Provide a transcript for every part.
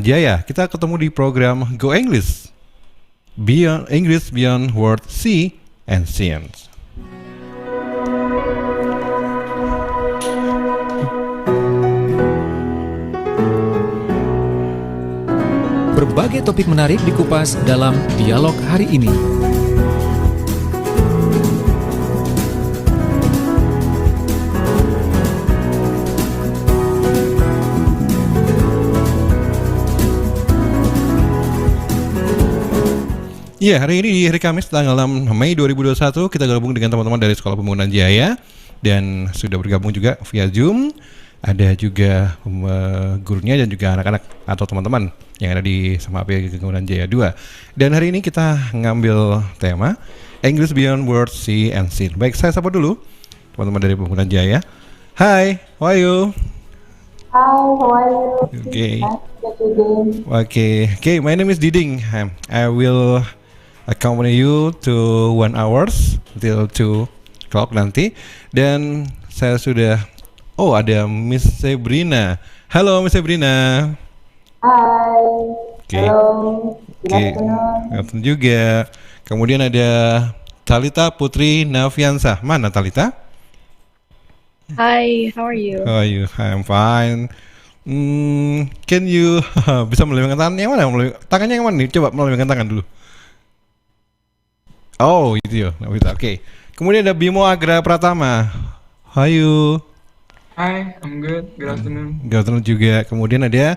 Jaya. Kita ketemu di program Go English. Beyond English Beyond Word See and Science. Berbagai topik menarik dikupas dalam dialog hari ini. Ya, hari ini di hari Kamis tanggal 6 Mei 2021 kita gabung dengan teman-teman dari Sekolah Pembangunan Jaya dan sudah bergabung juga via Zoom. Ada juga gurunya dan juga anak-anak atau teman-teman yang ada di SMA Pembangunan Jaya 2. Dan hari ini kita ngambil tema English Beyond Words See and Seen. Baik, saya sapa dulu teman-teman dari Pembangunan Jaya. Hi, how are you? Hi, how are you? Okay, my name is Diding. I will accompany you to 1 hours until 2 o'clock nanti. Dan saya sudah ada Miss Sabrina. Halo Miss Sabrina. Hai. Halo. Good afternoon juga. Kemudian ada Talita Putri Nafiansah. Mana Talita? Hi, how are you? How are you? I'm fine. Can you bisa melambaikan tangan yang mana? Tangannya yang mana nih? Coba melambaikan tangan dulu. Oh, itu ya. Oke. Kemudian ada Bimo Agra Pratama. How are you? Hi, I'm good. Good afternoon. Good afternoon juga. Kemudian ada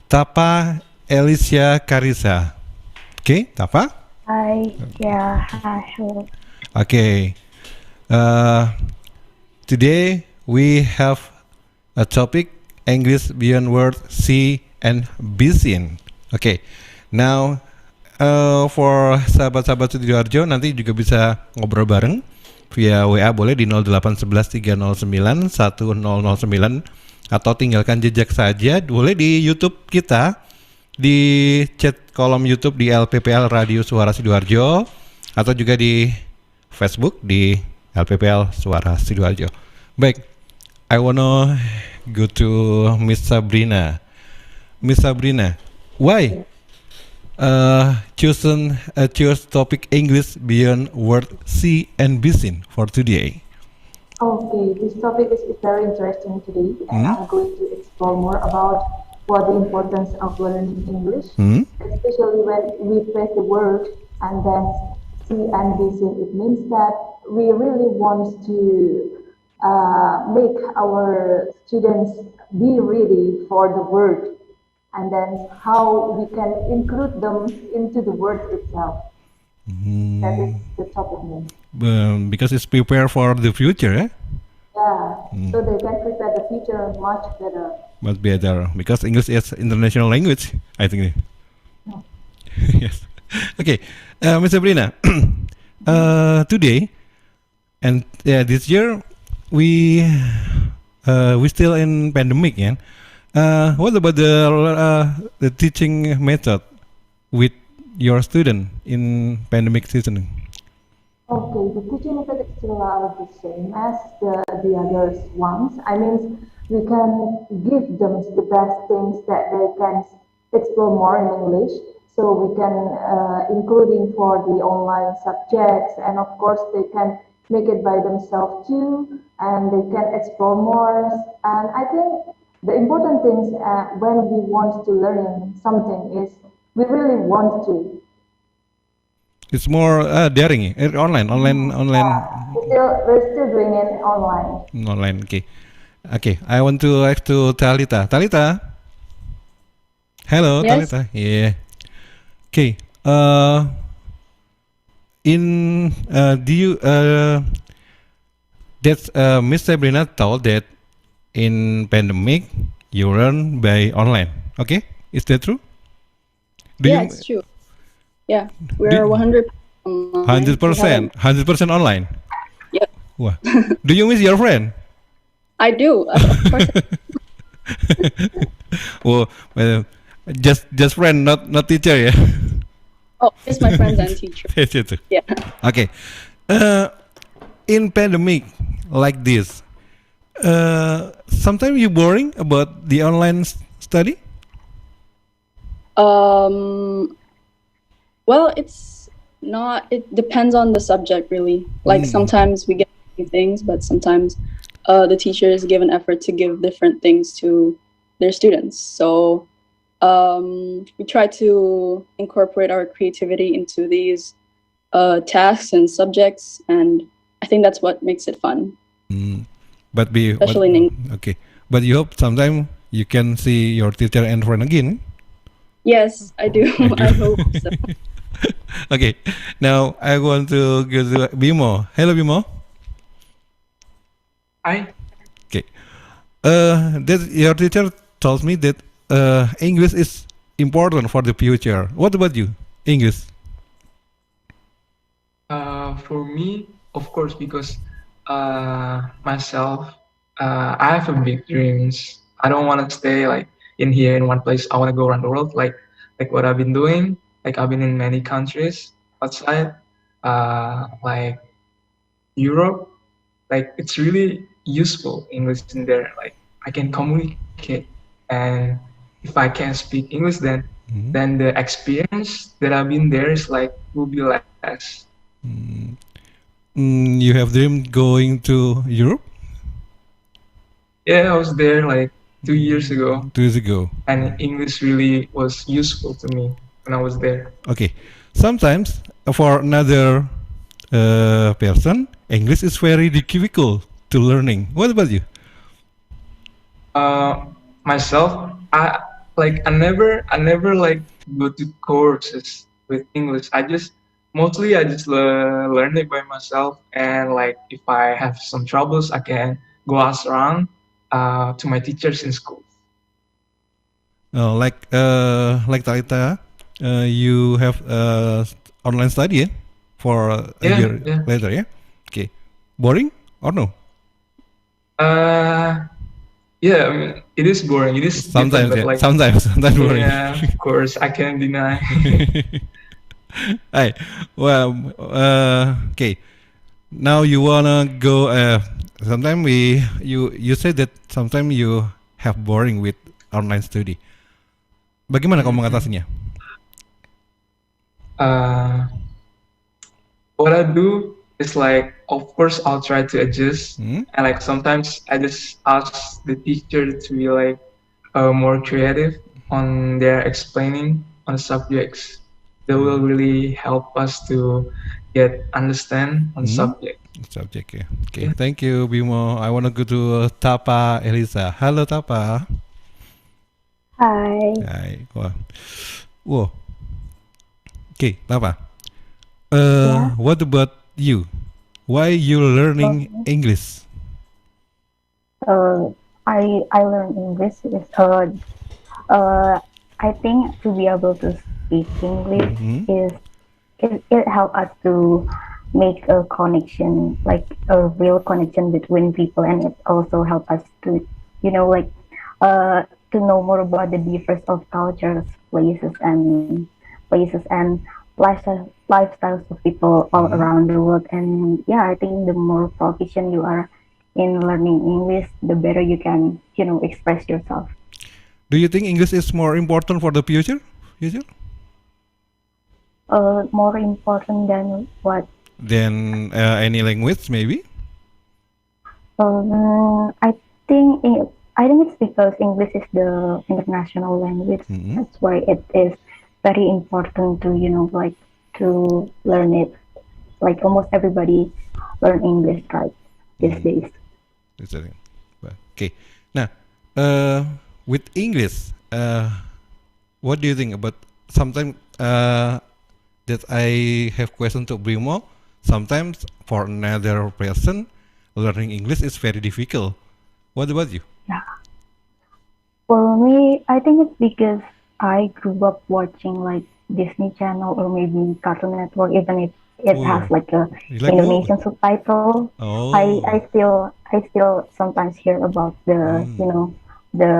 Tapa Alicia Karisa. Oke, Tapa? Hi. Yeah, hi. Okay. Today we have a topic English Beyond Words See and Be Seen. Okay. Now for sahabat-sahabat Sidoarjo nanti juga bisa ngobrol bareng via WA boleh di 0811 309 1009 atau tinggalkan jejak saja boleh di YouTube kita di chat kolom YouTube di LPPL Radio Suara Sidoarjo atau juga di Facebook di LPPL Suara Sidoarjo. Baik, I wanna go to Miss Sabrina. Miss Sabrina, why choose topic English Beyond Word See and Be Seen for today? Okay, this topic is very interesting today, and I'm going to explore more about what the importance of learning English, especially when we face the word and then see and be seen. It means that we really want to make our students be ready for the word, and then how we can include them into the word itself. That is the topic name. Because it's prepare for the future, eh? Yeah, so they can prepare the future much better. Much better, because English is international language, I think. No. Yes. Okay, Miss Sabrina, today and this year we still in pandemic, yeah. What about the teaching method with your student in pandemic season? Okay, the teaching method is still the same as the other ones. I mean, we can give them the best things that they can explore more in English. So we can including for the online subjects, and of course they can make it by themselves too, and they can explore more. And I think the important things when we want to learn something is we really want to. It's more daring, online. We're still doing it online. Online, okay. I want to ask to Talita. Talita, hello, Yes. Talita. Yeah. Okay. Miss Sabrina told that in pandemic you learn by online. Okay, is that true? It's true. Yeah, we're 100% online. 100% online. Yep. Wow. Do you miss your friend? I do, of course. Well, just friend, not teacher, yeah. Oh, it's my friends and teacher. Yes, itu. Yeah. Okay. In pandemic like this, sometimes you boring about the online study? Um, well, it's not. It depends on the subject, really. Like sometimes we get new things, but sometimes the teachers give an effort to give different things to their students. So we try to incorporate our creativity into these tasks and subjects, and I think that's what makes it fun. But especially in English. okay. But you hope sometime you can see your teacher and friend again. Yes, I do. I hope so. Okay. Now I want to go to Bimo. Hello, Bimo. Hi. Okay. That your teacher told me that English is important for the future. What about you? English? For me, of course, because myself, I have a big dreams. I don't want to stay like in here in one place. I want to go around the world, like what I've been doing. Like I've been in many countries outside, like Europe. Like it's really useful English in there. Like I can communicate, and if I can speak English, then the experience that I've been there is like will be less. You have dream going to Europe? Yeah, I was there like 2 years ago, 2 years ago. and English really was useful to me when I was there. Okay. Sometimes for another person, English is very difficult to learning. What about you? Myself, I never like go to courses with English. I just learn it by myself, and like if I have some troubles, I can go ask around to my teachers in school. Like Talita, you have online study for a Yeah, year yeah. later, yeah? Okay. Boring or no? Yeah, I mean, it is boring. It is Sometimes, different, but yeah. like, Sometimes boring. yeah, of course, I can't deny. Hey, well, okay. Now you wanna go. Sometimes you say that sometimes you have boring with online study. Bagaimana kamu mengatasinya? What I do is like, of course, I'll try to adjust, and like sometimes I just ask the teacher to be like more creative on their explaining on the subjects. That will really help us to get understand on the subject. Subject, yeah. Okay, thank you, Bimo. I wanna go to Tapa Elisa. Halo, Tapa. Hi. Hai. Wah. Whoa. Okay, Tapa. What about you? Why you learning English? I learned English is I think to be able to speak English is it help us to make a connection, like a real connection between people, and it also help us to like to know more about the difference of cultures, places and lifestyles of people all around the world. And yeah, I think the more proficient you are in learning English, the better you can express yourself. Do you think English is more important for the future? More important than what? Than any language, maybe? I think it's because English is the international language. That's why it is very important to like to learn it. Like almost everybody learn English right these days. Okay. Now, with English, what do you think about sometimes that I have question to Brimo? Sometimes for another person, learning English is very difficult. What about you? Yeah. For me, I think it's because I grew up watching like Disney Channel or maybe Cartoon Network, even if it has like a Indonesian subtitle. I still sometimes hear about the the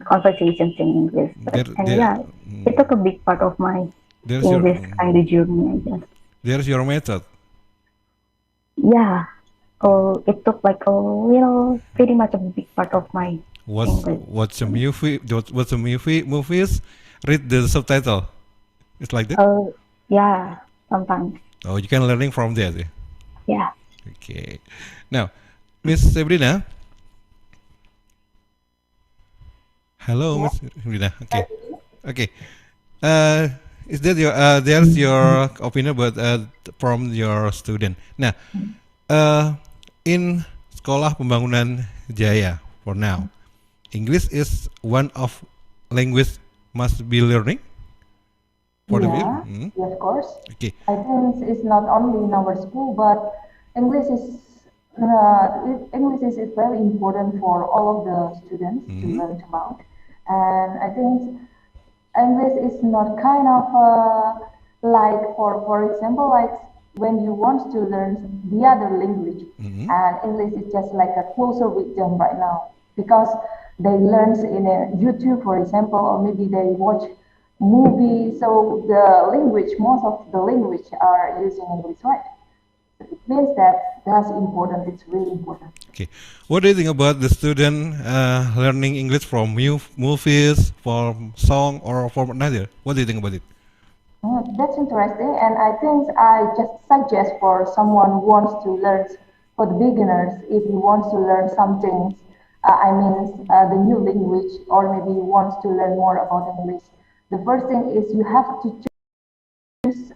conversations in English. It took a big part of my English kind of journey, I guess. There's your method. Yeah. It took like pretty much a big part of my English. What's a movie? Movies read the subtitle. It's like that. Oh, yeah, sometimes. Oh, you can learning from that. Yeah? Yeah. Okay. Now, Miss Sabrina. Hello, Yeah. Miss Sabrina. Okay. Okay. Uh, is that your there's your opinion about from your student. Nah, in Sekolah Pembangunan Jaya for now, English is one of language must be learning for the view. Yeah, yeah, of course. Okay. I think it's not only in our school, but English is English is very important for all of the students to learn about. And I think English is not kind of like for example, like when you want to learn the other language, and English is just like a closer with them right now because they learn in a YouTube, for example, or maybe they watch movies. So the language, most of the language are using English, right? So it means that that's important. It's really important. Okay. What do you think about the student learning English from movies, from song, or from another? What do you think about it? That's interesting, and I think I just suggest for someone who wants to learn, for the beginners, if you want to learn something, the new language, or maybe you want to learn more about English. The first thing is you have to choose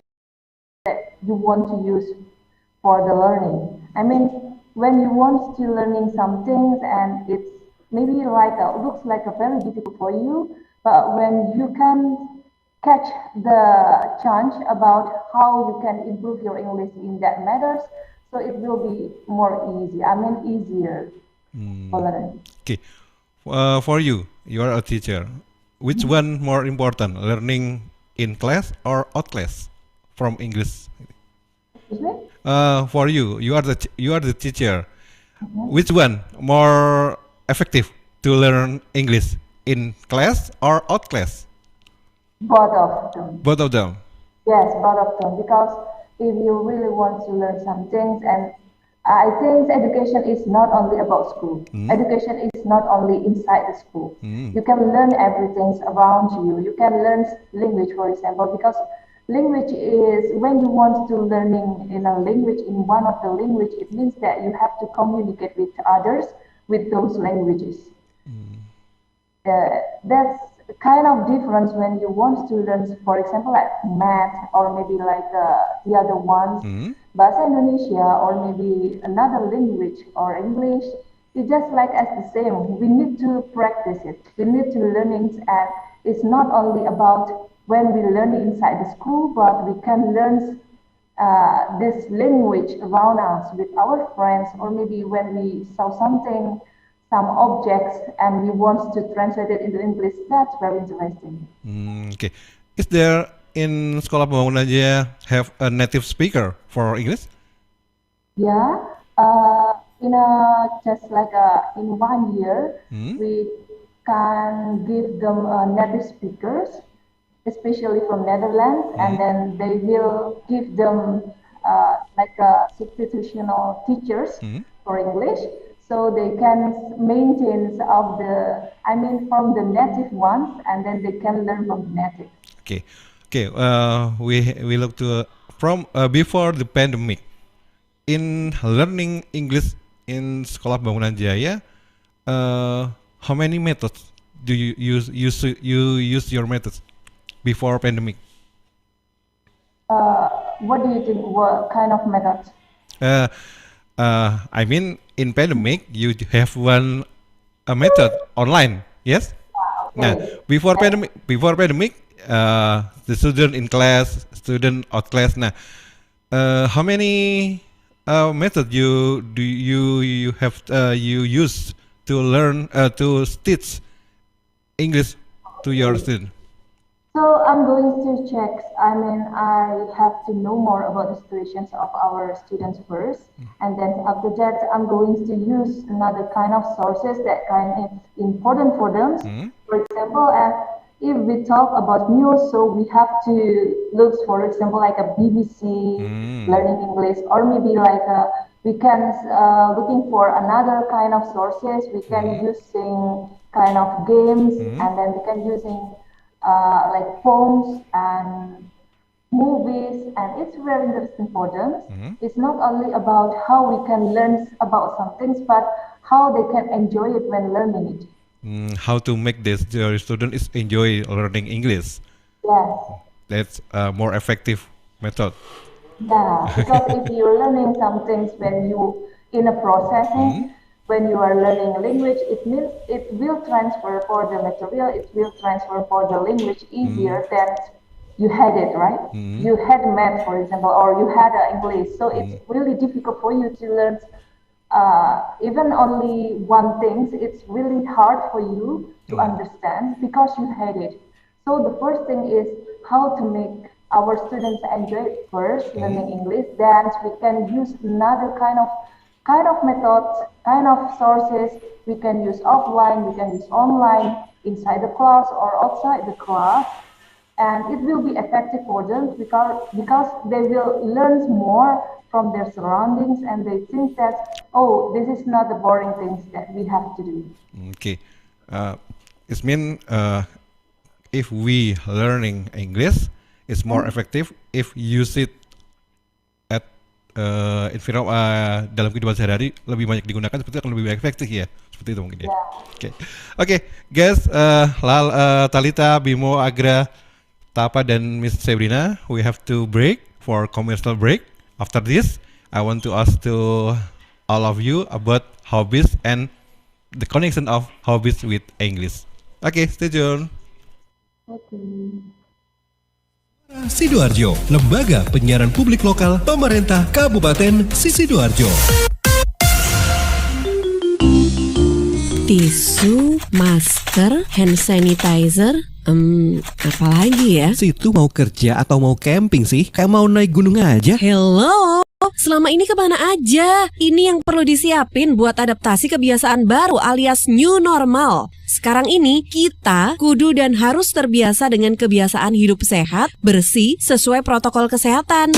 that you want to use for the learning. I mean, when you want to learning some things and it's maybe like looks like a very difficult for you, but when you can catch the chance about how you can improve your English in that matters, so it will be more easy. I mean, easier for learning. Okay. For you, you are a teacher. Which one more important, learning in class or out class from English? Excuse me? For you, you are the teacher. Which one more effective to learn English, in class or out class? Both of them. Both of them. Yes, both of them. Because if you really want to learn some things, and I think education is not only about school. Education is not only inside the school. You can learn everything around you. You can learn language, for example, because language is when you want to learning in a language, in one of the language, it means that you have to communicate with others with those languages. That's kind of difference when you want to learn, for example, like math or maybe like the other ones, Bahasa Indonesia or maybe another language or English. It's just like as the same. We need to practice it. We need to learn it, and it's not only about when we learn it inside the school, but we can learn this language around us with our friends, or maybe when we saw something, some objects, and we want to translate it into English. That's very interesting. Okay. Is there in Sekolah Pembangunan Jaya have a native speaker for English? Yeah, just like in 1 year, we can give them native speakers, especially from Netherlands, and then they will give them like substitutional teachers for English, so they can maintain of the, from the native ones, and then they can learn from the native. Okay, okay. We look to from before the pandemic. In learning English in Sekolah Pembangunan Jaya, how many methods do you use your methods before pandemic? What do you think? What kind of methods? I mean, in pandemic, you have one a method online. Yes. Nah, Okay. before pandemic, the student in class, student out class. Nah, how many method you have you use to learn to teach English to your student? So I'm going to check. I have to know more about the situations of our students first, and then after that, I'm going to use another kind of sources that kind of important for them. For example, if we talk about news, so we have to look, for example, like a BBC learning English, or maybe like we can looking for another kind of sources. We can using kind of games, and then we can using like poems and movies, and it's very important. It's not only about how we can learn about some things, but how they can enjoy it when learning it. How to make this your student is enjoy learning English. Yes. That's a more effective method. Yeah, because if you're learning some things when you in a processing, when you are learning a language, it means it will transfer for the material, it will transfer for the language easier than you had it, right? You had math, for example, or you had English, so it's really difficult for you to learn even only one thing. It's really hard for you to understand because you had it. So the first thing is how to make our students enjoy it first, learning English. Then we can use another kind of methods, kind of sources. We can use offline, we can use online, inside the class or outside the class, and it will be effective for them because they will learn more from their surroundings, and they think that, oh, this is not the boring things that we have to do. Okay, it means if we learning English, it's more effective if use it at dalam kehidupan sehari-hari, lebih banyak digunakan, seperti akan lebih efektif ya, seperti itu mungkin ya. Oke, guys, Talita, Bimo, Agra, Tapa, dan Miss Sabrina, we have to break for commercial break. After this, I want to ask to all of you about hobbies and the connection of hobbies with English. Okay, stay tuned. Sidoarjo, lembaga penyiaran publik lokal pemerintah Kabupaten Sidoarjo. Tisu, masker, hand sanitizer, apalagi ya? Situ mau kerja atau mau camping sih? Kayak mau naik gunung aja. Hello, selama ini kemana aja? Ini yang perlu disiapin buat adaptasi kebiasaan baru alias new normal. Sekarang ini kita kudu dan harus terbiasa dengan kebiasaan hidup sehat, bersih, sesuai protokol kesehatan.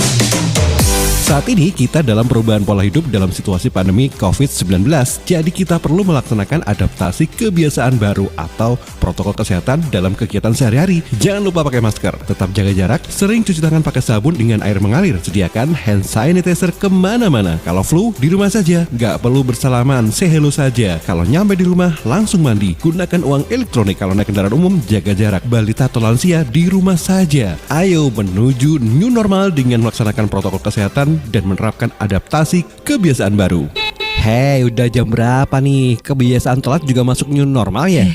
Saat ini kita dalam perubahan pola hidup dalam situasi pandemi COVID-19. Jadi kita perlu melaksanakan adaptasi kebiasaan baru atau protokol kesehatan dalam kegiatan sehari-hari. Jangan lupa pakai masker, tetap jaga jarak, sering cuci tangan pakai sabun dengan air mengalir. Sediakan hand sanitizer kemana-mana. Kalau flu, di rumah saja. Nggak perlu bersalaman, say hello saja. Kalau nyampe di rumah, langsung mandi. Gunakan uang elektronik kalau naik kendaraan umum, jaga jarak. Balita atau lansia, di rumah saja. Ayo menuju new normal dengan melaksanakan protokol kesehatan dan menerapkan adaptasi kebiasaan baru. Hei, udah jam berapa nih? Kebiasaan telat juga masuk new normal ya?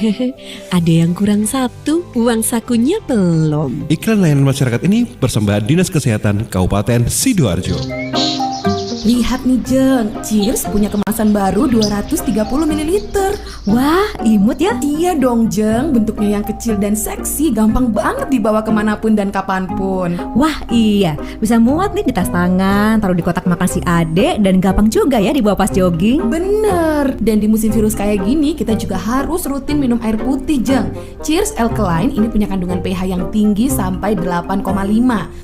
Ada yang kurang satu, uang sakunya belum. Iklan layanan masyarakat ini persembahan Dinas Kesehatan Kabupaten Sidoarjo. Lihat nih Jeng, Cheers punya kemasan baru 230 ml. Wah, imut ya? Iya dong Jeng, bentuknya yang kecil dan seksi, gampang banget dibawa kemanapun dan kapanpun. Wah iya, bisa muat nih di tas tangan, taruh di kotak makan si adek, dan gampang juga ya dibawa pas jogging. Bener, dan di musim virus kayak gini kita juga harus rutin minum air putih Jeng. Cheers Alkaline ini punya kandungan pH yang tinggi sampai 8,5.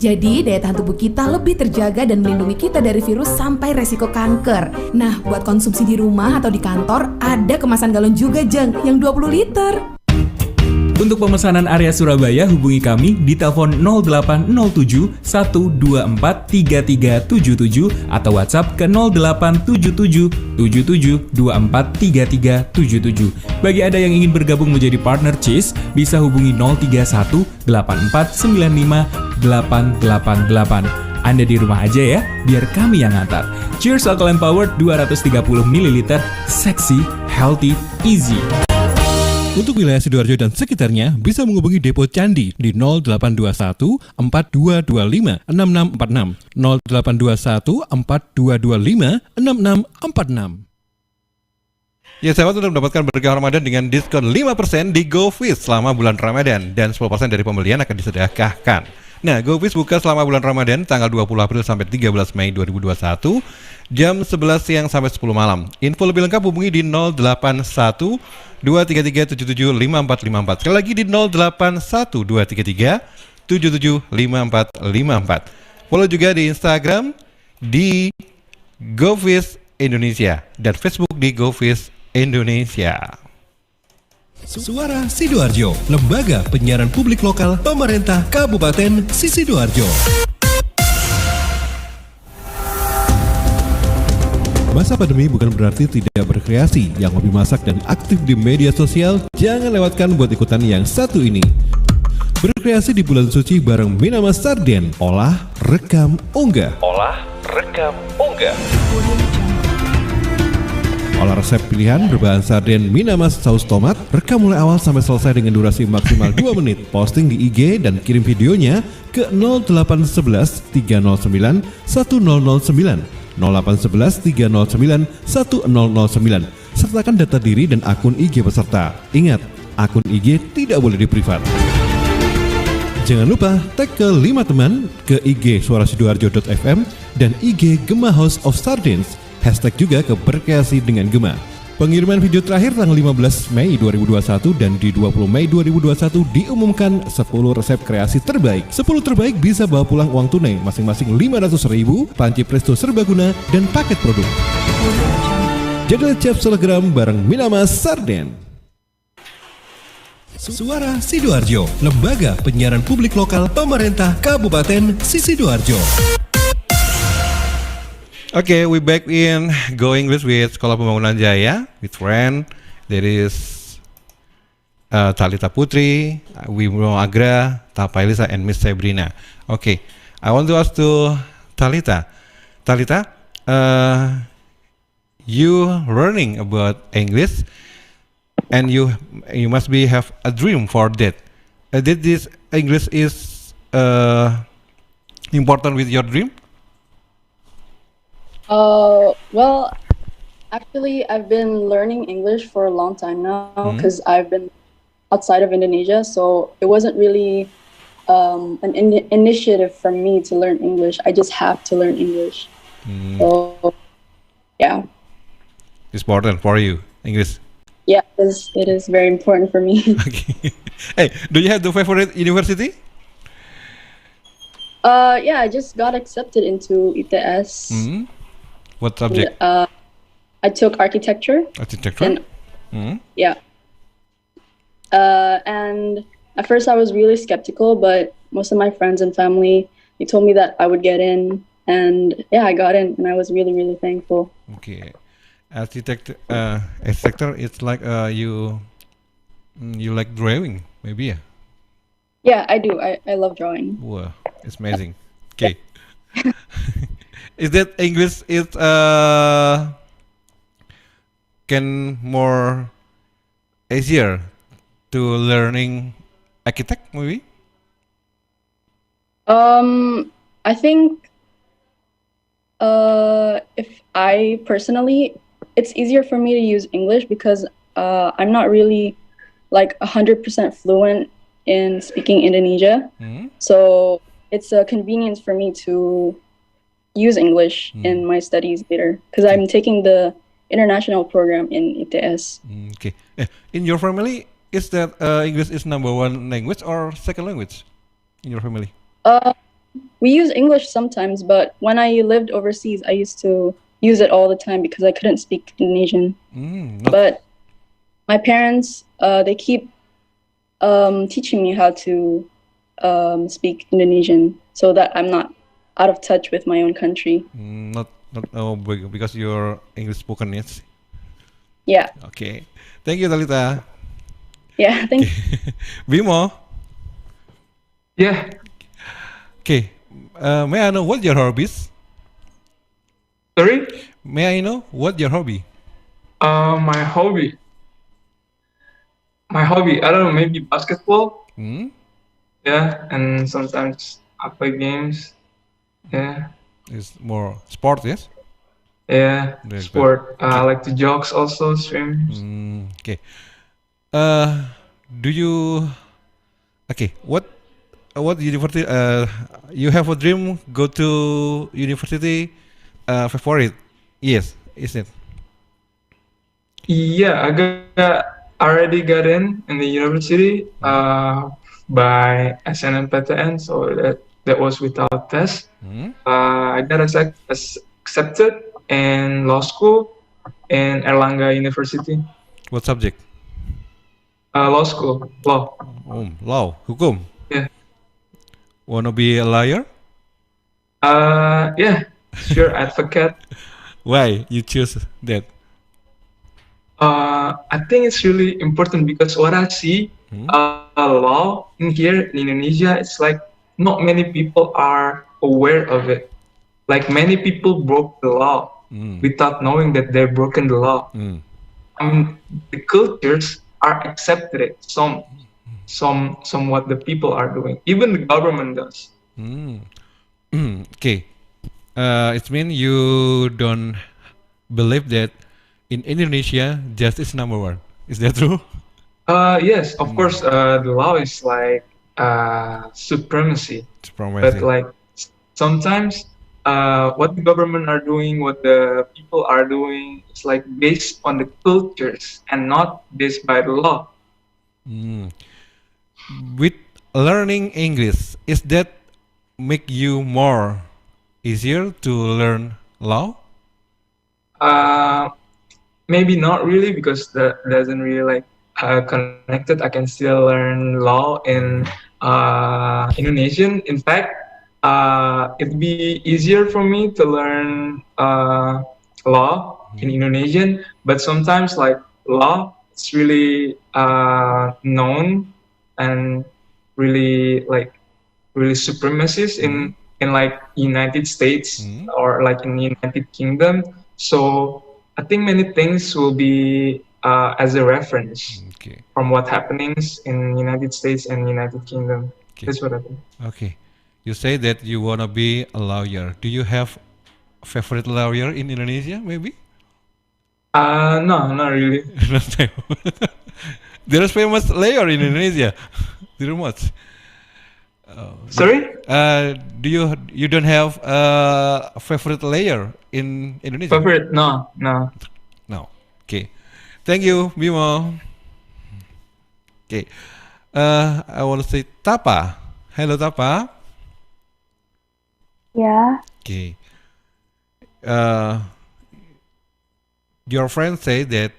Jadi daya tahan tubuh kita lebih terjaga dan melindungi kita dari virus sampai resiko kanker. Nah, buat konsumsi di rumah atau di kantor, ada kemasan galon juga Jeng, yang 20 liter. Untuk pemesanan area Surabaya hubungi kami di telepon 0807 124 3377 atau WhatsApp ke 0877 77 24 3377. Bagi Anda yang ingin bergabung menjadi partner Cheese, bisa hubungi 031 84 95 888. Anda di rumah aja ya, biar kami yang ngantar. Cheers Alkaline Power 230 ml, seksi, healthy, easy. Untuk wilayah Sidoarjo dan sekitarnya bisa menghubungi Depo Candi di 0821 4225 6646 0821 4225 6646. Ya, sahabat sudah mendapatkan berkah Ramadan dengan diskon 5% di GoFish selama bulan Ramadan dan 10% dari pembelian akan disedekahkan. Nah, GoFish buka selama bulan Ramadan tanggal 20 April sampai 13 Mei 2021 jam 11 siang sampai 10 malam. Info lebih lengkap hubungi di 081 233 77 5454. Sekali lagi di 081 233 77 5454. Follow juga di Instagram di GoFish Indonesia dan Facebook di GoFish Indonesia. Suara Sidoarjo, lembaga penyiaran publik lokal pemerintah Kabupaten Sidoarjo. Masa pandemi bukan berarti tidak berkreasi. Yang hobi masak dan aktif di media sosial, jangan lewatkan buat ikutan yang satu ini. Berkreasi di bulan suci bareng Minamas Sarden. Olah, rekam, unggah. Olah, rekam, unggah. Olah resep pilihan berbahan sarden Minamas saus tomat. Rekam mulai awal sampai selesai dengan durasi maksimal 2 menit. Posting di IG dan kirim videonya ke 0811 309 1009. 0811 309 1009. Sertakan data diri dan akun IG peserta. Ingat, akun IG tidak boleh di-privat. Jangan lupa tag ke 5 teman ke IG suarasidoarjo.fm dan IG Gema House of Sardines. Hashtag juga ke berkreasi dengan Gema. Pengiriman video terakhir tanggal 15 Mei 2021 dan di 20 Mei 2021 diumumkan 10 resep kreasi terbaik. 10 terbaik bisa bawa pulang uang tunai masing-masing 500.000, panci presto serbaguna, dan paket produk. Jadilah chef selegram bareng Minamas Sarden. Suara Sidoarjo, lembaga penyiaran publik lokal pemerintah Kabupaten Sidoarjo. Okay, we back in going with Sekolah Pembangunan Jaya with friend. There is Talita Putri, Wimo Agra, Tapailisa, and Miss Sabrina. Okay, I want to ask to Talita. Talita, you learning about English, and you must be have a dream for that. Did this English is important with your dream? Well, actually, I've been learning English for a long time now because I've been outside of Indonesia, so it wasn't really an initiative from me to learn English. I just have to learn English. So, yeah. It's important for you, English. Yeah, it is very important for me. Okay. Hey, do you have the favorite university? Yeah, I just got accepted into ITS. What subject? I took architecture. Architecture? Yeah. And at first I was really skeptical, but most of my friends and family, they told me that I would get in. And yeah, I got in and I was really, really thankful. Okay. Architecture, it's like you like drawing, maybe, yeah? Yeah, I do. I love drawing. Wow, it's amazing. Okay. Is that English is can more easier to learning architect maybe? I think if I personally, it's easier for me to use English because I'm not really like 100% fluent in speaking Indonesia. So it's a convenience for me to use English in my studies later because I'm taking the international program in ITS. Okay. In your family, is that English is number one language or second language in your family? We use English sometimes, but when I lived overseas, I used to use it all the time because I couldn't speak Indonesian. But my parents, they keep teaching me how to speak Indonesian so that I'm not out of touch with my own country. Because your English spoken, yes? Yeah. Okay. Thank you, Talita. Yeah, thank you. Bimo? Yeah. Okay. May I know what your hobbies? Sorry? May I know what your hobby? My hobby. I don't know, maybe basketball. Yeah, and sometimes I play games. Yeah. It's more sport, yes? Yeah, Very sport. I like to jog also, swim. Okay. Do you? Okay. What university? You have a dream? Go to university? Favorite? Yes, is it? Yeah, already got in the university by SNMPTN, so that was without test. I got accepted in law school in Erlangga University. What subject? Law school, law. Law, hukum. Yeah. Wanna be a lawyer? Yeah, sure, advocate. Why you choose that? I think it's really important because what I see, Hmm? law in here in Indonesia, it's like not many people are aware of it. Like many people broke the law Mm. without knowing that they've broken the law. Mm. I mean, the cultures are accepted it. Some what the people are doing. Even the government does. Mm. Okay. It means you don't believe that in Indonesia justice number one. Is that true? Yes, of course. The law is like supremacy, but Supremacy. like sometimes what the government are doing, what the people are doing, it's like based on the cultures and not based by the law. Mm. With learning English, is that make you more easier to learn law? Uh, Maybe not really because that doesn't really like connected. I can still learn law in Indonesian. In fact, it'd be easier for me to learn law in Indonesian. But sometimes, like law, it's really known and really supremacist in like United States Hmm? or like in the United Kingdom. So I think many things will be as a reference Okay. from what happenings in United States and United Kingdom. Okay. That's what I think. Okay. You say that you wanna be a lawyer. Do you have favorite lawyer in Indonesia? Maybe. No, not really. Not famous. There is famous lawyer in Indonesia. There much. Sorry? Do you don't have a favorite layer in Indonesia? Favorite? No, no. No. Okay. Thank you, Bimo. Okay. I want to say Tapa. Hello, Tapa. Yeah. Okay. Uh, your friends say that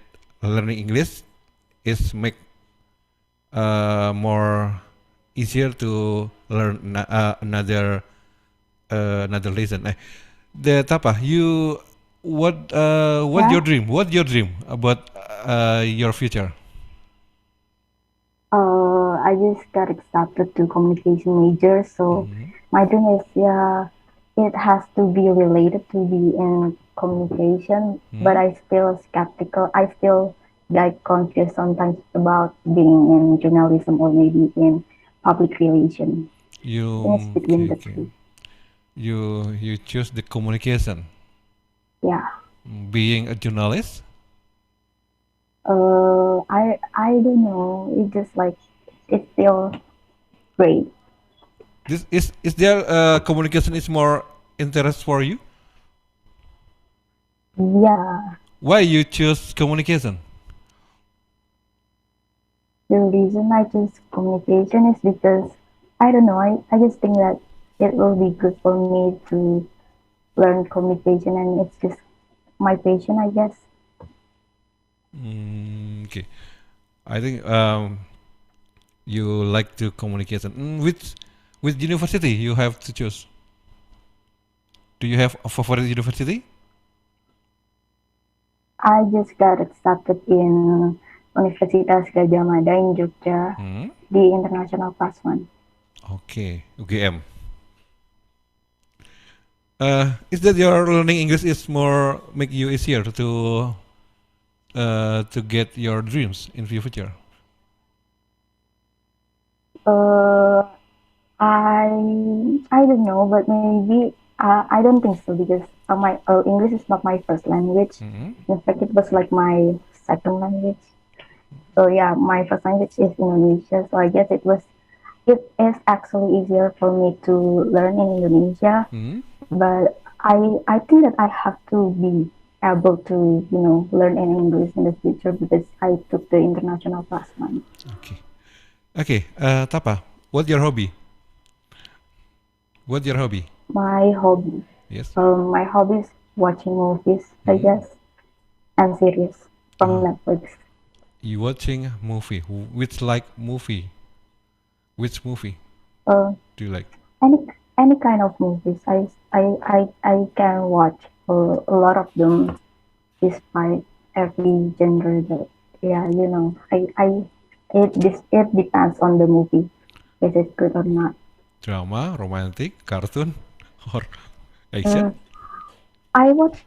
learning English is make more easier to learn another lesson. The Tapa, you what Yeah. your dream? What your dream about your future? I just got accepted to communication major, so my dream is, yeah, it has to be related to be in communication, but I still skeptical. I still get confused sometimes about being in journalism or maybe in public relations. I think it's You between okay, the okay. two. You choose the communication. Yeah. Being a journalist. I don't know. It just like it's still great. This is there communication is more interest for you? Yeah. Why you choose communication? The reason I choose communication is because I don't know. I just think that it will be good for me to learn communication, and it's just my passion, I guess. Okay, I think you like to communication. Which university you have to choose? Do you have a favorite university? I just got accepted in Universitas Gadjah Mada in Jogja, the international class one. Okay, UGM. Is that your learning English is more make you easier to get your dreams in the future? Uh, I I don't know, but maybe I don't think so because my English is not my first language. In fact, it was like my second language. So yeah, my first language is Indonesia. So I guess it is actually easier for me to learn in Indonesia. But I think that I have to be able to learn in English in the future because I took the international class one. Okay. Tapa, what's your hobby? What's your hobby? My hobby. Yes. My hobby is watching movies, I guess, and series from Netflix. You watching movie? Which like movie? Which movie Uh, do you like? any any kind of movies. I can watch a lot of them, despite every genre. That, yeah, it depends on the movie, if it's good or not. Drama, romantic, cartoon, or action? Mm, I watch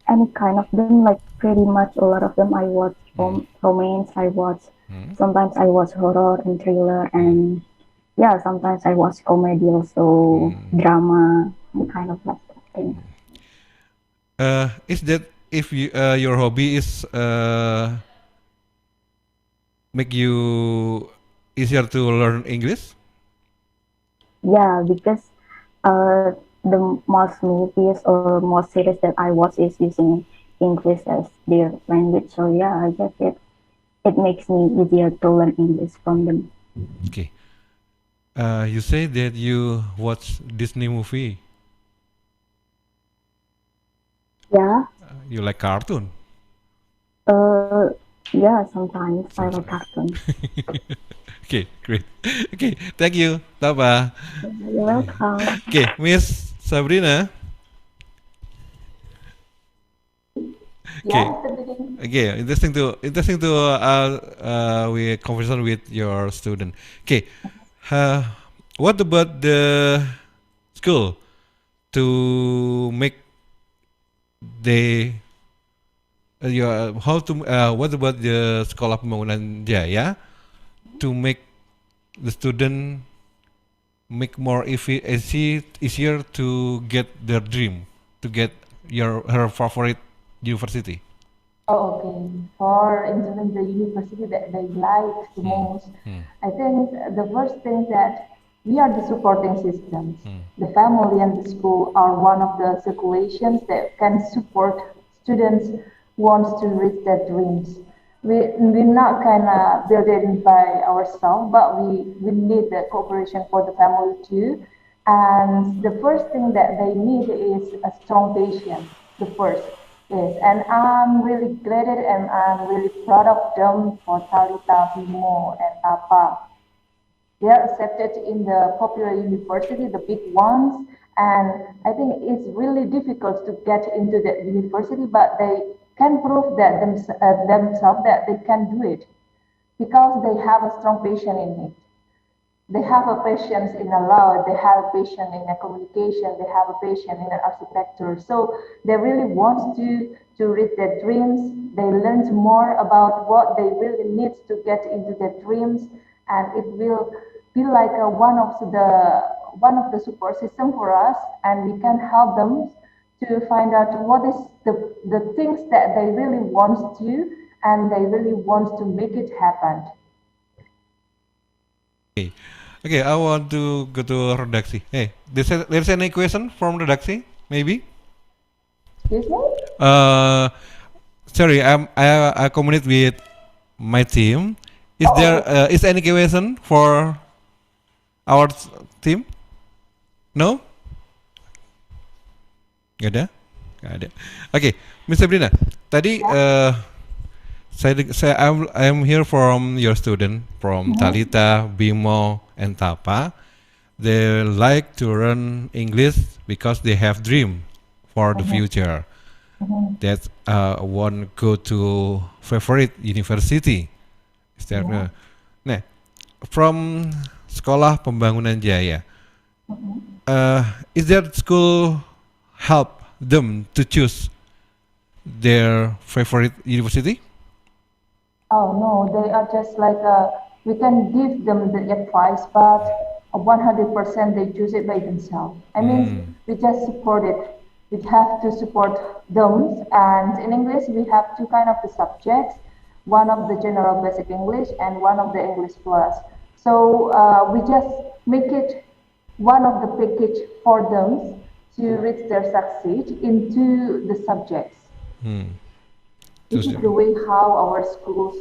any kind of them, like pretty much a lot of them. I watch romance. I watch Hmm? sometimes I watch horror and thriller, and yeah, sometimes I watch comedy also, drama, and kind of like that thing. Is that if you your hobby is make you easier to learn English? Yeah, because the most movies or most series that I watch is using English as their language. So yeah, I guess it makes me easier to learn English from them. Okay. You say that you watch Disney movie. Yeah, You like cartoon. uh, yeah, sometimes I like Sometimes. cartoon. Okay, great. Okay, thank you, Tapa. You're welcome. Okay, Miss Sabrina. Okay, Yeah, at the beginning. okay, interesting to we conversation with your student. Okay, uh, what about the school to make they how to what about the Sekolah Pembangunan Jaya to make the student make more easier to get their dream, to get her favorite university? Oh, okay. For entering the university that they like the most, I think the first thing that we are the supporting systems. The family and the school are one of the circulations that can support students who wants to reach their dreams. We not kind of build it by ourselves, but we need the cooperation for the family too. And the first thing that they need is a strong patient. The first is, and I'm really glad and I'm really proud of them for Talita, Bimo, and Tapa. They are accepted in the popular university, the big ones, and I think it's really difficult to get into the university, but they can prove that themselves that they can do it because they have a strong passion in it. They have a passion in a law, they have a passion in a communication, they have a passion in an architecture. So they really want to reach their dreams. They learn more about what they really need to get into their dreams, and it will be like one of the support system for us, and we can help them to find out what is the things that they really want to, and they really want to make it happen. Okay, okay. I want to go to redaksi. Hey, there's any question from redaksi? Maybe. Excuse me? Uh, sorry, I communicate with my team. Is there is any question for our team? No? Gak ada? Gak ada. Oke, Miss Sabrina. Tadi I'm here from your student from Talita, Bimo, and Tapa. They like to learn English because they have dream for the future. That want go to favorite university. Is there? Nah, from Sekolah Pembangunan Jaya, is that school help them to choose their favorite university? Oh no, they are just like we can give them the advice, but 100% they choose it by themselves. I mean, we just support it. We have to support them, and in English we have two kind of the subjects. One of the general basic English and one of the English plus. So we just make it one of the package for them to reach their succeed into the subjects. This is the way how our school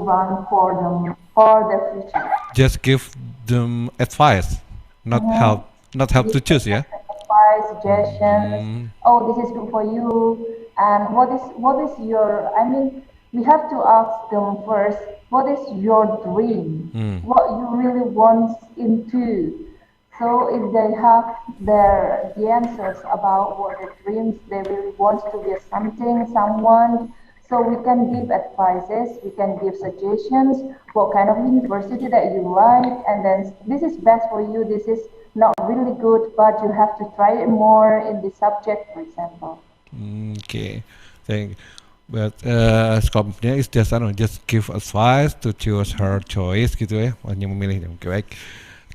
run for them for their future. Just give them advice, not help to choose. Yeah. Advice, suggestions. Oh, this is good for you. And what is your? I mean, we have to ask them first, what is your dream? What you really want into? So if they have the answers about what the dreams they really want to be something, someone, so we can give advices, we can give suggestions, what kind of university that you like, and then this is best for you, this is not really good, but you have to try it more in this subject, for example. Okay, thank. But scope-nya is just, I don't know, just give advice to choose her choice gitu ya, hanya memilih. Oke, baik.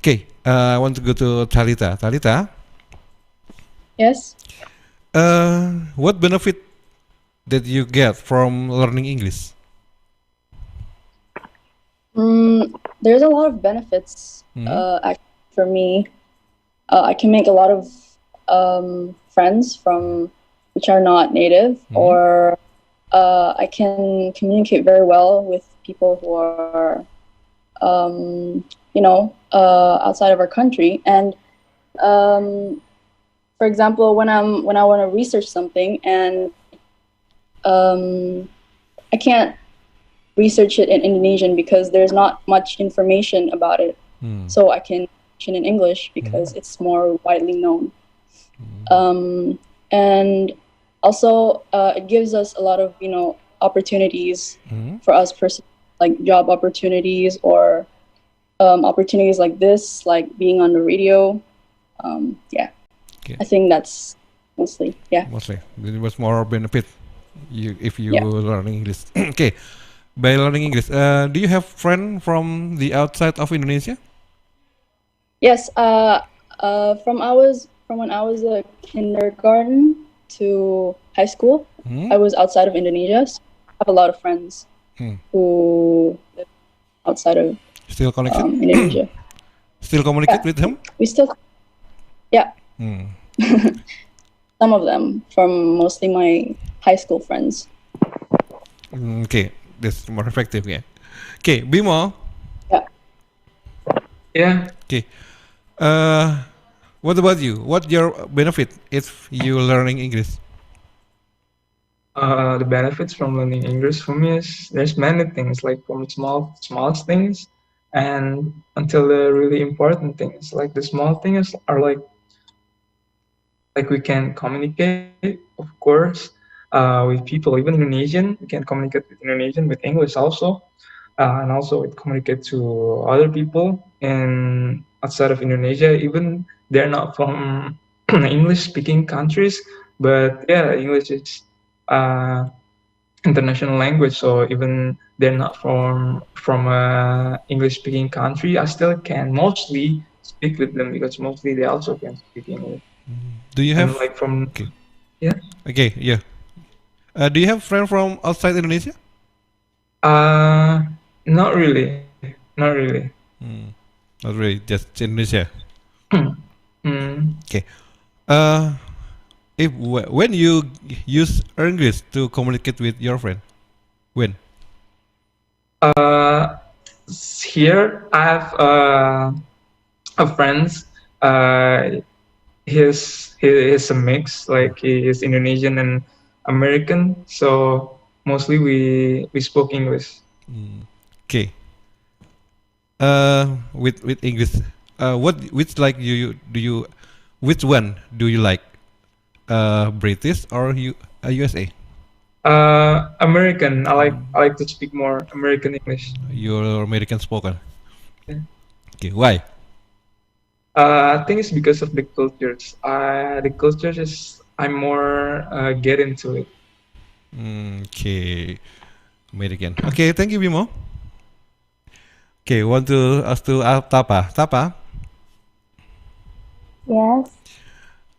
Okay, I want to go to Talita. Talita, Yes. what benefit that you get from learning English? There's a lot of benefits actually for me. I can make a lot of friends from which are not native, or I can communicate very well with people who are, outside of our country. And for example, when I want to research something and I can't research it in Indonesian because there's not much information about it. So I can mention in English because it's more widely known. And also, it gives us a lot of, opportunities for us personally, like job opportunities or opportunities like this, like being on the radio. Okay. I think that's mostly, Mostly, it was more benefit if you learn English. Okay, by learning English, do you have friends from the outside of Indonesia? Yes. From when I was a kindergarten to high school, I was outside of Indonesia. So I have a lot of friends who live outside of Still connected? Indonesia. Still communicate with him? We still, some of them from mostly my high school friends. Okay, that's more effective. Yeah. Okay, Bimo. Yeah. Okay. What about you? What your benefit if you learning English? The benefits from learning English for me is there's many things, like from smallest things and until the really important things. Like the small things are like we can communicate, of course, with people, even Indonesian. We can communicate with Indonesian with English also, and also we communicate to other people in outside of Indonesia. Even they're not from English-speaking countries, but yeah, English is international language. So even they're not from a English-speaking country, I still can mostly speak with them because mostly they also can speak English. Do you And have like from okay? yeah. Okay, yeah. Do you have friends from outside Indonesia? Not really, not really. Not really, just Indonesia. Mm. Okay. When you use English to communicate with your friend, when? Here I have a friends. He's a mix, like he is Indonesian and American. So mostly we spoke English. Okay. With English, which like do you which one do you like? British or USA? American. I like to speak more American English. Your American spoken. Yeah. Okay, why? I think it's because of the cultures. The cultures is I'm more get into it. Okay, American. Okay, thank you, Bimo. Okay, want to ask to Tapa. Tapa, Yes.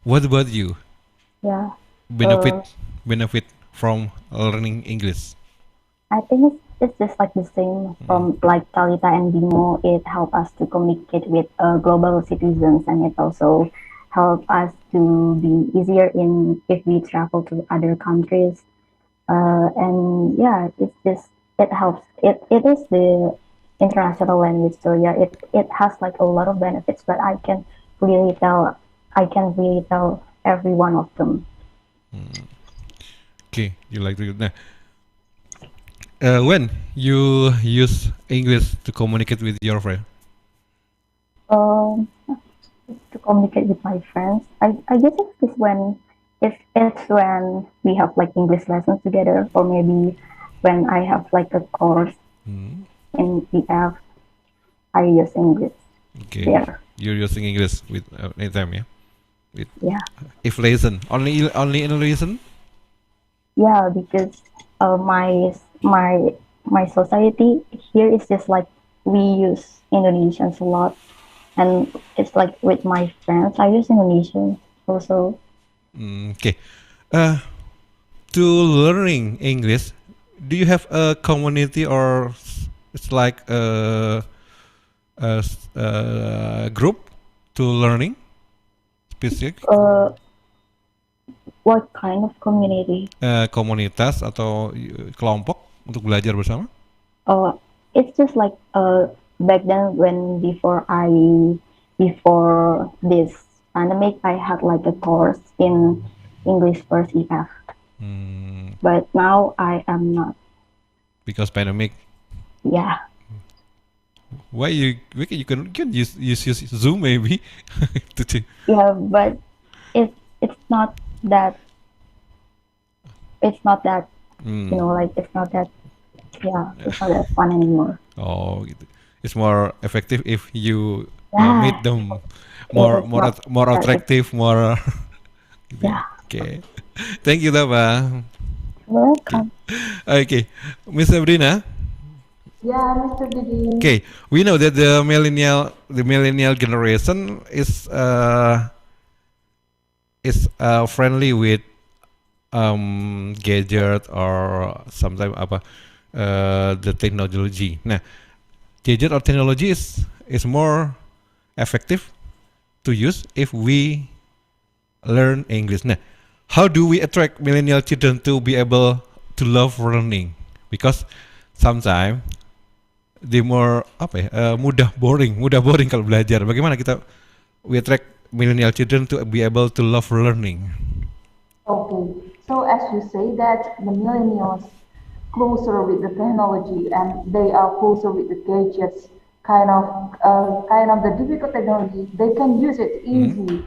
what about you? Yeah. Benefit from learning English? I think it's just like the same from like Talita and Bimo. It help us to communicate with global citizens, and it also help us to be easier in if we travel to other countries. And yeah, it's just it helps. It is the international language, so yeah, it has like a lot of benefits. But I can really tell every one of them. Okay, you like to nah. when you use English to communicate with your friend? Um, to communicate with my friends, I guess it's when it's when we have like English lessons together, or maybe when I have like a course Hmm. in PF, I use English Okay, there. you're using English with anytime, yeah. With, Yeah, if lesson only in lesson. yeah, because my society here is just like we use Indonesians a lot, and it's like with my friends I use Indonesian also. Okay. Uh, to learning English, do you have a community or it's like a group to learning specific? What kind of community? Komunitas atau kelompok untuk belajar bersama? Uh, it's just like back then when before this pandemic, I had like a course in English for CF, Hmm, but now I am not. because pandemic. Yeah, Why you can use Zoom maybe to yeah, but it's not that it's not that like it's not that it's not that fun anymore. Oh, gitu. It's more effective if you Yeah, meet them it's not more that attractive, more. Gitu ya. yeah. Oke, thank you Tapa. Welcome. Okay, Miss Sabrina. Yeah, Mr. Didi. Okay, we know that the millennial generation is friendly with gadget or sometimes apa the technology. Nah, gadget or technology is more effective to use if we learn English. Nah, how do we attract millennial children to be able to love learning? Because sometimes they more apa ya mudah boring kalau belajar. Bagaimana kita we attract millennial children to be able to love learning? Okay, so as you say that the millennials closer with the technology and they are closer with the gadgets, kind of the difficult technology, they can use it easily.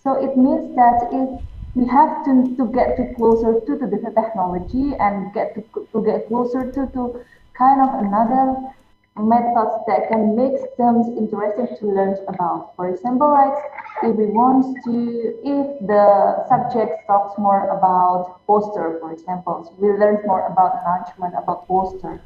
So it means that if we have to get to closer to the technology and to get closer to kind of another methods that can make them interesting to learn about. For example, like if the subject talks more about poster, for example, we learn more about announcement about poster.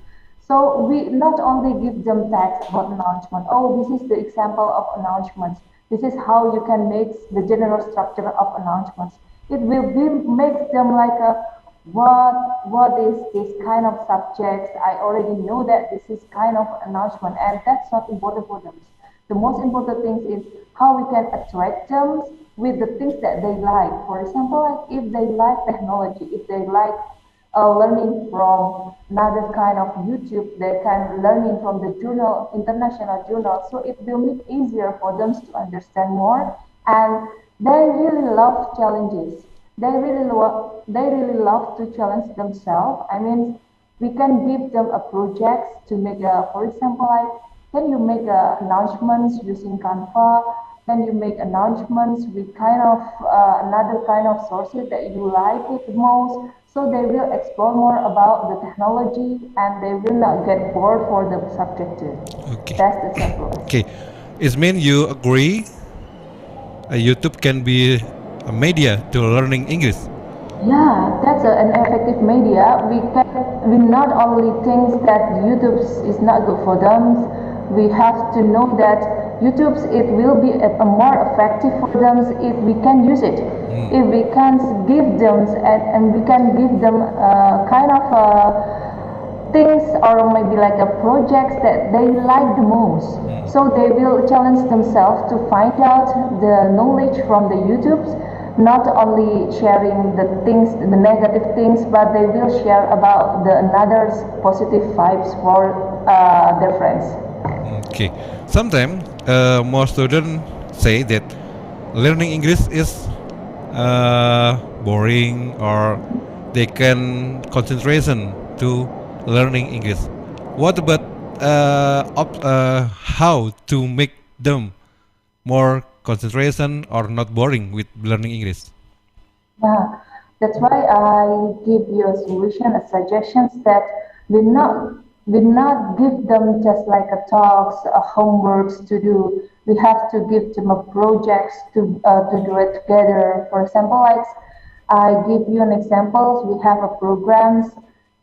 So we not only give them text about announcement. Oh, this is the example of announcements. This is how you can make the general structure of announcements. It will be makes them like a what is this kind of subjects. I already know that this is kind of announcement, and that's not important for them. The most important thing is how we can attract them with the things that they like. For example, like if they like technology, if they like learning from another kind of YouTube, they can learning from the journal, international journal. So it will make easier for them to understand more, and they really love challenges. They really love to challenge themselves. I mean, we can give them a project to make a, for example, like can you make announcements using Canva? Can you make announcements with kind of another kind of sources that you like it the most? So they will explore more about the technology and they will not get bored for the subject too. Okay. That's the simplest. Okay, it means you agree YouTube can be a media to learning English. Yeah, that's an effective media. We not only think that YouTube is not good for them. We have to know that YouTube it will be a more effective for them if we can use it. If we can give them and we can give them kind of things or maybe like a projects that they like the most. So they will challenge themselves to find out the knowledge from the YouTubes, not only sharing the things, the negative things, but they will share about the another positive vibes for their friends. Okay, sometimes more students say that learning English is boring or they can concentration to learning English. What about how to make them more concentration or not boring with learning English? Yeah, that's why I give you a solution, a suggestions that we not give them just like a talks, a homeworks to do. We have to give them a projects to do it together. For example, like I give you an example. We have a programs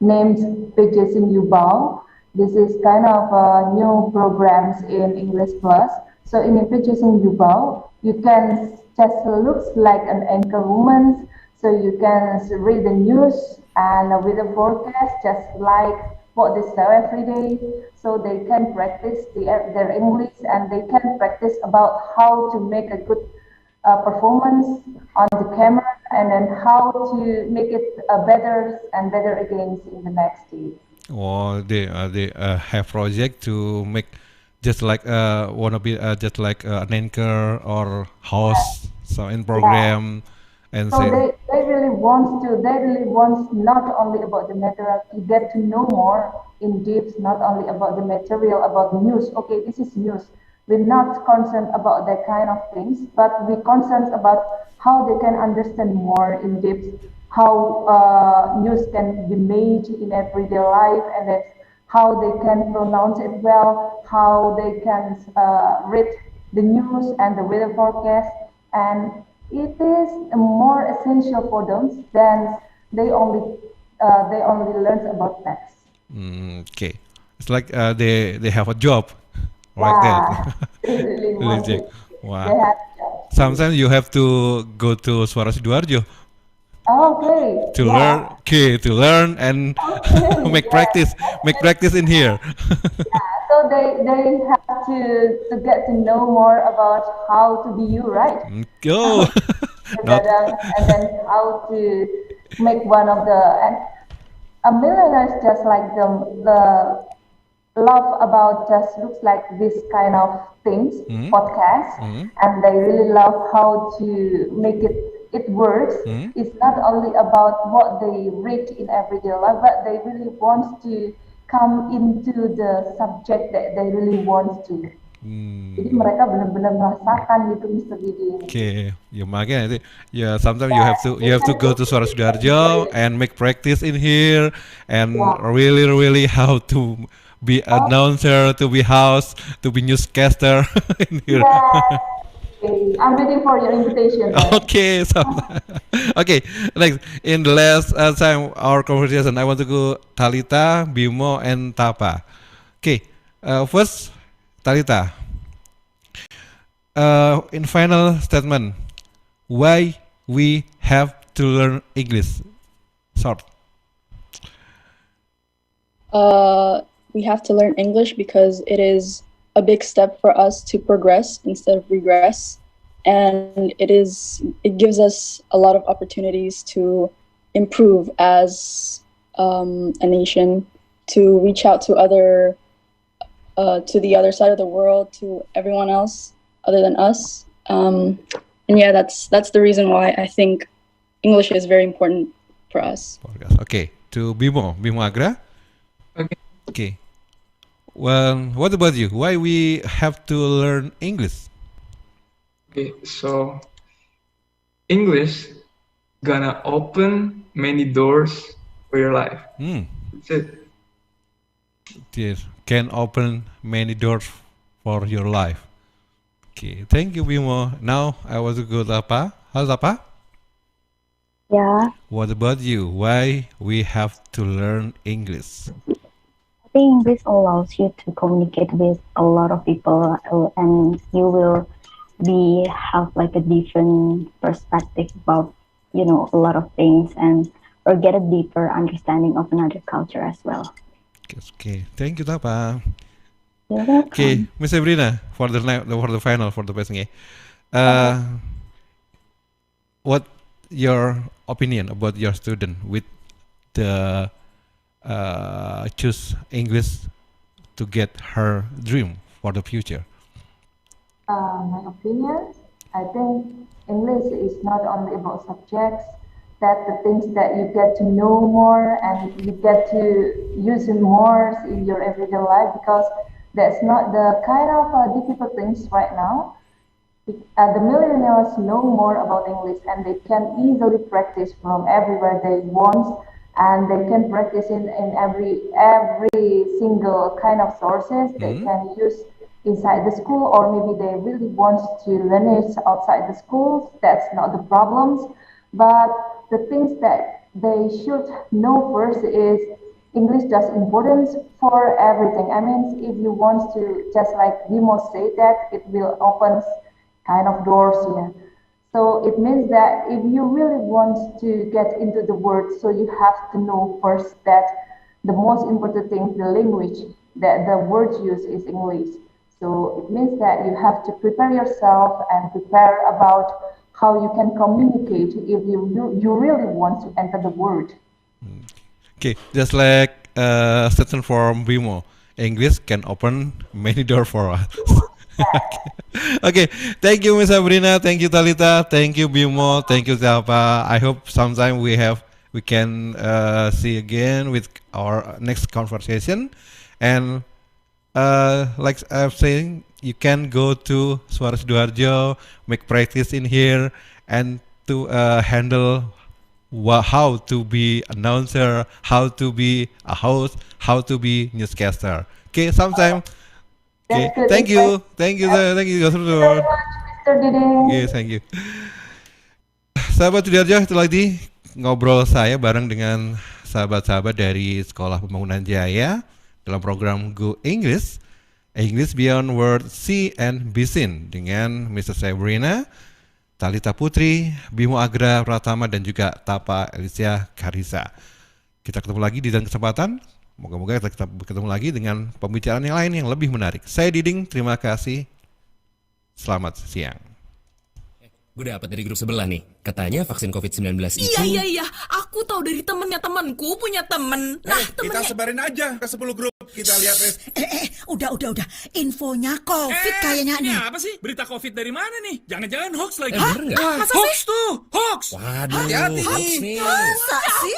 named Pages in Ubao. This is kind of new programs in English Plus. So in Pages in Ubao, you can just looks like an anchor woman. So you can read the news and with the forecast, just like what they say every day. So they can practice their English and they can practice about how to make a good performance on the camera and then how to make it better and better again in the next day. Or they have project to make just like wanna be just like an anchor or host so in Yeah. program and So say they really wants not only about the material to get to know more in depth, not only about the material, about news. Okay, this is news. We're not concerned about that kind of things, but we're concerned about how they can understand more in depth, how news can be made in everyday life, and then how they can pronounce it well, how they can read the news and the weather forecast, and it is more essential for them than they only learn about text. okay, it's like they have a job like that. Yeah, they really Really, want Jack. it. Wow. They have jobs. Sometimes you have to go to Suara Sidoarjo Okay, to learn, yeah. okay, to learn and Okay, make yeah. practice in here. So they have to get to know more about how to be you, right? Go. Not. And then how to make one of the and a millionaire is just like the love about just looks like this kind of things Hmm? podcast, Hmm? and they really love how to make it works. Hmm? It's not only about what they read in everyday life, but they really want to come into the subject that they really want to. Jadi Hmm. mereka benar-benar merasakan gitu Mr. Didi ini. Okay, ya makanya nanti ya sometimes Yeah, you they have to can go to Suara enjoy Sidoarjo it. and make practice in here and Yeah. really how to be Oh, announcer, to be host, to be newscaster in here. yes. Okay. I'm waiting for your invitation then. Okay, so okay. Next, in the last time our conversation, I want to go Talita, Bimo, and Tapa. Okay, first Talita. In final statement, why we have to learn English? Short. We have to learn English because it is a big step for us to progress instead of regress, and it gives us a lot of opportunities to improve as a nation, to reach out to the other side of the world, to everyone else other than us. And yeah, that's the reason why I think English is very important for us. Okay, to Bimo Agra. Okay. Okay. Well, what about you? Why we have to learn English? Okay, so English gonna open many doors for your life. That's it. Yes, can open many doors for your life. Okay, thank you, Bimo. Now I want to go to Tapa. How's Tapa? Yeah, What about you? Why we have to learn English? I think English allows you to communicate with a lot of people, and you will have like a different perspective about a lot of things, and or get a deeper understanding of another culture as well. Okay, thank you, Tapa. You're welcome. Okay, Miss Sabrina, for the final for the person. What your opinion about your student with the choose English to get her dream for the future? My opinion, I think English is not only about subjects, that the things that you get to know more and you get to use it more in your everyday life, because that's not the kind of difficult things right now. The millennials know more about English and they can easily practice from everywhere they want, and they can practice in every single kind of sources they can use inside the school, or maybe they really want to learn it outside the schools. That's not the problems. But the things that they should know first is English does importance for everything. I mean, if you want to, just like Bimo said, that it will open kind of doors here. So it means that if you really want to get into the word, so you have to know first that the most important thing, the language that the word use is English. So it means that you have to prepare yourself and prepare about how you can communicate if you really want to enter the word. Okay, just like statement from Bimo, English can open many doors for us. Okay, thank you Miss Sabrina, thank you Talita, thank you Bimo, thank you Zalpa. I hope sometime we can see again with our next conversation. And like I'm saying, you can go to Suara Sidoarjo, make practice in here, and to handle how to be announcer, how to be a host, how to be newscaster. Okay, sometime. Okay, thank you, thank you, Mr. Dede. Yes, thank you. Sahabat Sidoarjo, itu lagi ngobrol saya bareng dengan sahabat-sahabat dari Sekolah Pembangunan Jaya dalam program Go English, English Beyond Word See and Be Seen dengan Mr. Sabrina, Talita Putri, Bimo Agra Pratama, dan juga Tapa Alicia Karisa. Kita ketemu lagi di dalam kesempatan. Moga-moga kita ketemu lagi dengan pembicaraan yang lain yang lebih menarik. Saya Diding, terima kasih. Selamat siang. Gue dapat dari grup sebelah nih. Katanya vaksin COVID-19 itu... Iya. Aku tahu dari temennya temanku punya temen. Nah, kita sebarin aja ke 10 grup. Kita lihat. Udah. Infonya COVID kayaknya nih. Apa sih? Berita COVID dari mana nih? Jangan-jangan hoax lagi. Bener nggak? Hoax tuh, hoax. Waduh, hati-hati hoax nih. Masa sih?